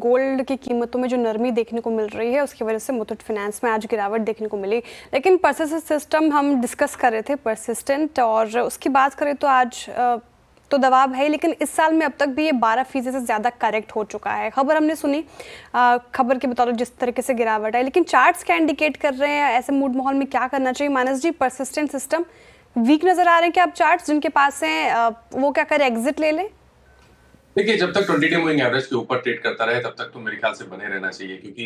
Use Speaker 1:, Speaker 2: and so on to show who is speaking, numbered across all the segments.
Speaker 1: Gold की कीमतों में जो नरमी देखने को मिल रही है उसकी वजह से मुथूट फाइनेंस में आज गिरावट देखने को मिली। लेकिन परसिस्टेंट सिस्टम हम डिस्कस कर रहे थे, परसिस्टेंट, और उसकी बात करें तो आज तो दबाव है, लेकिन इस साल में अब तक भी ये 12% से ज़्यादा करेक्ट हो चुका है। खबर हमने सुनी, खबर के बतौर जिस तरीके से गिरावट है, लेकिन चार्ट्स क्या इंडिकेट कर रहे हैं, ऐसे मूड माहौल में क्या करना चाहिए? मानस जी, परसिस्टेंट सिस्टम वीक नजर आ रहे हैं क्या? आप चार्ट्स जिनके पास हैं वो क्या करें, एग्जिट ले लें?
Speaker 2: देखिए, जब तक 20 डे मूविंग एवरेज के ऊपर ट्रेड करता रहे तब तक तो मेरे ख्याल से बने रहना चाहिए, क्योंकि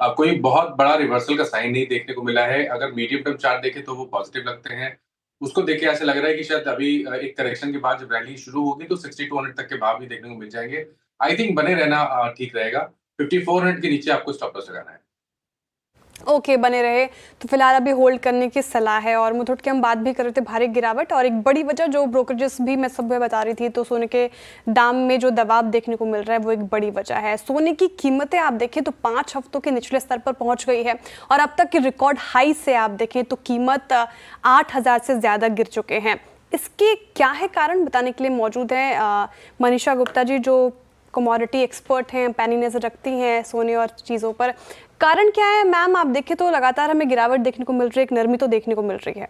Speaker 2: कोई बहुत बड़ा रिवर्सल का साइन नहीं देखने को मिला है। अगर मीडियम टर्म चार्ट देखें तो वो पॉजिटिव लगते हैं। उसको देख के ऐसा लग रहा है कि शायद अभी एक करेक्शन के बाद जब रैली शुरू होगी तो 6200 तक के भाव भी देखने को मिल जाएंगे। आई थिंक बने रहना ठीक रहेगा। 5400 के नीचे आपको स्टॉप लॉस लगाना है।
Speaker 1: ओके, बने रहे। तो फिलहाल अभी होल्ड करने की सलाह है। और मुथूट की हम बात भी कर रहे थे, भारी गिरावट, और एक बड़ी वजह जो ब्रोकरेजेस भी मैं सब बता रही थी, तो सोने के दाम में जो दबाव देखने को मिल रहा है वो एक बड़ी वजह है। सोने की कीमतें आप देखें तो 5 हफ्तों के निचले स्तर पर पहुंच गई है, और अब तक की रिकॉर्ड हाई से आप देखें तो कीमत 8,000 से ज़्यादा गिर चुके हैं। इसके क्या है कारण, बताने के लिए मौजूद हैं मनीषा गुप्ता जी, जो कमोडिटी एक्सपर्ट हैं, पैनी नज़र रखती हैं सोने और चीज़ों पर। कारण क्या है मैम? आप देखें तो लगातार हमें गिरावट देखने को मिल रही है, एक नरमी तो देखने को मिल रही है।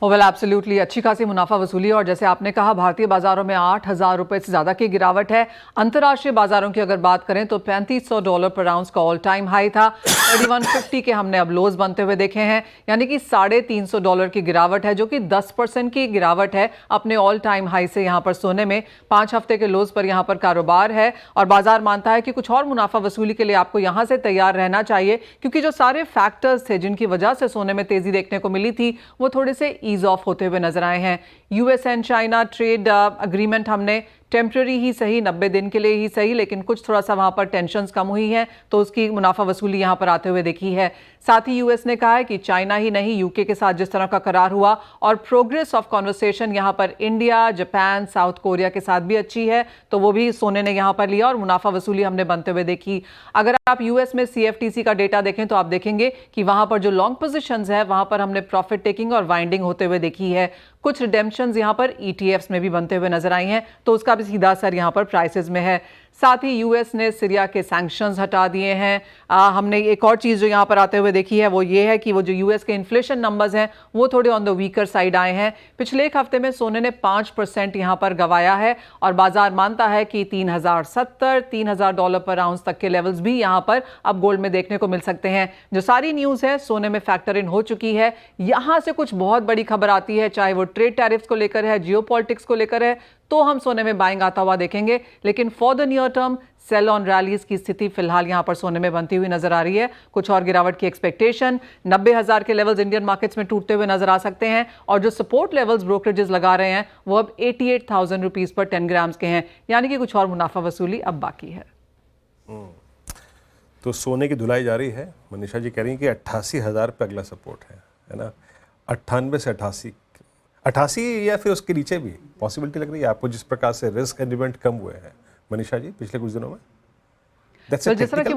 Speaker 3: वेल एब्सोल्युटली, अच्छी खासी मुनाफा वसूली, और जैसे आपने कहा भारतीय बाजारों में 8,000 रुपए से ज़्यादा की गिरावट है। अंतर्राष्ट्रीय बाजारों की अगर बात करें तो $3500 पर आउंस का ऑल टाइम हाई था। 3150 के हमने अब लोज बनते हुए देखे हैं, यानी कि $350 की गिरावट है, जो कि 10% की गिरावट है अपने ऑल टाइम हाई से। यहाँ पर सोने में 5 हफ्ते के लोज पर यहाँ पर कारोबार है, और बाजार मानता है कि कुछ और मुनाफा वसूली के लिए आपको यहाँ से तैयार रहना चाहिए, क्योंकि जो सारे फैक्टर्स थे जिनकी वजह से सोने में तेजी देखने को मिली थी वो थोड़े से ईज ऑफ होते हुए नजर आए हैं। US and China trade agreement हमने टेम्पररी ही सही, 90 दिन के लिए ही सही, लेकिन कुछ थोड़ा सा वहां पर टेंशन्स कम हुई हैं, तो उसकी मुनाफा वसूली यहां पर आते हुए देखी है। साथ ही यूएस ने कहा है कि चाइना ही नहीं, यूके के साथ जिस तरह का करार हुआ और प्रोग्रेस ऑफ कॉन्वर्सेशन यहां पर इंडिया, जापान, साउथ कोरिया के साथ भी अच्छी है, तो वो भी सोने ने यहां पर लिया और मुनाफा वसूली हमने बनते हुए देखी। अगर आप यूएस में सीएफटीसी का डेटा देखें तो आप देखेंगे कि वहां पर जो लॉन्ग पोजीशंस है वहां पर हमने प्रॉफिट टेकिंग और वाइंडिंग होते हुए देखी है। कुछ रिडेम्पशंस यहां पर ईटीएफ्स में भी बनते हुए नजर आई हैं, तो उसका भी सीधा असर यहां पर प्राइसेस में है। साथ ही यूएस ने सीरिया के सैंक्शंस हटा दिए हैं। हमने एक और चीज़ जो यहाँ पर आते हुए देखी है वो ये है कि वो जो यूएस के इन्फ्लेशन नंबर्स हैं वो थोड़े ऑन द वीकर साइड आए हैं। पिछले एक हफ्ते में सोने ने 5% यहाँ पर गंवाया है, और बाजार मानता है कि $3,070-3,000 पर आउंस तक के लेवल्स भी यहाँ पर अब गोल्ड में देखने को मिल सकते हैं। जो सारी न्यूज़ है सोने में फैक्टर इन हो चुकी है। यहाँ से कुछ बहुत बड़ी खबर आती है, चाहे वो ट्रेड टैरिफ्स को लेकर है, जियोपॉलिटिक्स को लेकर है, तो हम सोने में बाइंग आता हुआ देखेंगे। लेकिन for the near term sell on rallies की स्थिति फिलहाल यहां पर सोने में बनती हुई नजर आ रही है। कुछ और गिरावट की एक्सपेक्टेशन, 90,000 के लेवल्स इंडियन मार्केट्स में टूटते हुए नजर आ सकते हैं, और जो सपोर्ट लेवल्स ब्रोकरेजेस लगा रहे हैं वो अब 88,000 रुपीज पर 10 ग्राम्स के हैं, यानी कि कुछ और मुनाफा वसूली अब बाकी है।
Speaker 4: तो सोने की धुलाई जारी है। मनीषा जी कह रही हैं कि 88,000 पे अगला सपोर्ट है ना। 98 से 88 या फिर उसके नीचे भी पॉसिबिलिटी लग रही है आपको, जिस प्रकार से रिस्क एलिमेंट कम हुए हैं मनीषा जी पिछले कुछ दिनों में?
Speaker 3: तो जिस तरह की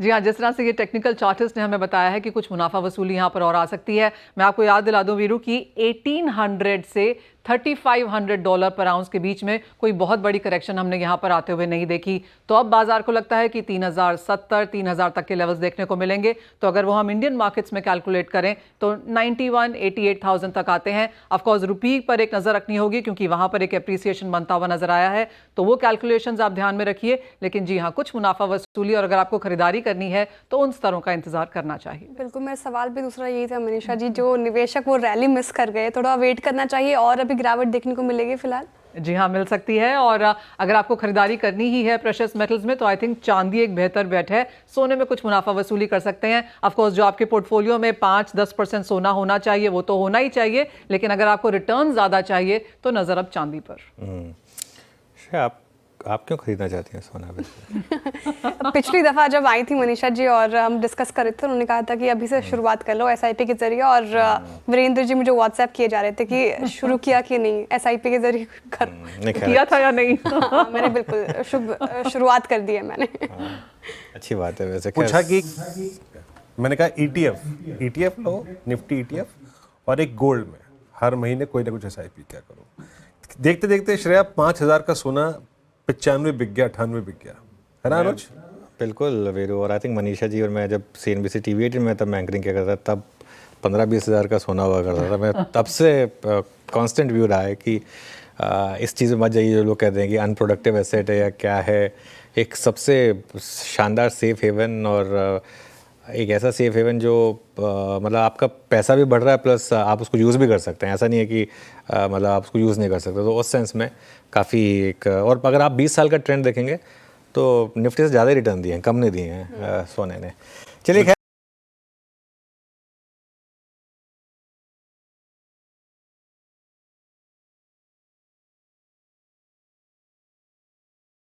Speaker 3: जी हाँ, जिस तरह से ये टेक्निकल चार्टिस्ट ने हमें बताया है कि कुछ मुनाफा वसूली यहाँ पर और आ सकती है। मैं आपको याद दिला दूं वीरू कि 1800 से $3,500 पर आउंस के बीच में कोई बहुत बड़ी करेक्शन हमने यहाँ पर आते हुए नहीं देखी। तो अब बाजार को लगता है कि 3,070-3,000 तक के लेवल्स देखने को मिलेंगे। तो अगर वो हम इंडियन मार्केट्स में कैलकुलेट करें तो 91-88,000 तक आते हैं। ऑफकोर्स रुपी पर एक नज़र रखनी होगी, क्योंकि वहाँ पर एक एप्रिसिएशन बनता हुआ नजर आया है, तो वो कैलकुलेशंस आप ध्यान में रखिए। लेकिन जी हाँ, कुछ मुनाफा वसूली, और अगर आपको खरीदारी करनी है तो उन स्तरों का इंतजार करना चाहिए।
Speaker 1: बिल्कुल, मेरा सवाल भी दूसरा यही था मनीषा जी, जो निवेशक वो रैली मिस कर गए, थोड़ा वेट करना चाहिए और अभी गिरावट देखने को मिलेगी फिलहाल?
Speaker 3: जी हाँ, मिल सकती है। और अगर आपको खरीदारी करनी ही है प्रेशियस मेटल्स में तो आई थिंक चांदी एक बेहतर बेट है। सोने में कुछ मुनाफा वसूली कर सकते हैं। ऑफ कोर्स जो आपके पोर्टफोलियो में 5-10% सोना होना चाहिए वो तो होना ही चाहिए, लेकिन अगर आपको रिटर्न ज़्यादा चाहिए तो नज़र अब चांदी पर।
Speaker 5: आप क्यों खरीदना चाहती हैं सोना वैसे?
Speaker 1: पिछली दफा जब आई थी मनीषा जी और हम डिस्कस कर रहे थे, उन्होंने कहा था कि अभी से शुरुआत कर लो एसआईपी के जरिए, और वीरेंद्र जी मुझे व्हाट्सएप किए जा रहे थे कि शुरू किया कि नहीं एसआईपी के जरिए
Speaker 3: किया था या नहीं?
Speaker 1: हाँ, मैंने बिल्कुल शुरुआत कर दी है मैंने।
Speaker 5: अच्छी बात है। वैसे
Speaker 4: पूछा कि मैंने कहा ईटीएफ लो, निफ्टी ईटीएफ, और एक गोल्ड में हर महीने कोई ना कुछ एसआईपी क्या करो। देखते देखते श्रेया 5,000 का सोना 95 बिक गया, 98 बिक गया। है ना अनुज?
Speaker 5: बिल्कुल वीरू, और आई थिंक मनीषा जी और मैं जब CNBC TV18 में तब मैं एंकरिंग किया करता था, तब 15-20 हज़ार का सोना हुआ करता था। मैं तब से कांस्टेंट व्यू रहा है कि इस चीज़ में मत जाइए जो लोग कहते हैं कि अनप्रोडक्टिव एसेट है या क्या है। एक सबसे शानदार सेफ हेवन, और एक ऐसा सेफ हेवन जो मतलब आपका पैसा भी बढ़ रहा है प्लस आप उसको यूज़ भी कर सकते हैं। ऐसा नहीं है कि मतलब आप उसको यूज़ नहीं कर सकते। तो उस सेंस में काफ़ी एक, और अगर आप 20 साल का ट्रेंड देखेंगे तो निफ्टी से ज़्यादा रिटर्न दिए हैं, कम नहीं दिए हैं सोने ने। चलिए खैर।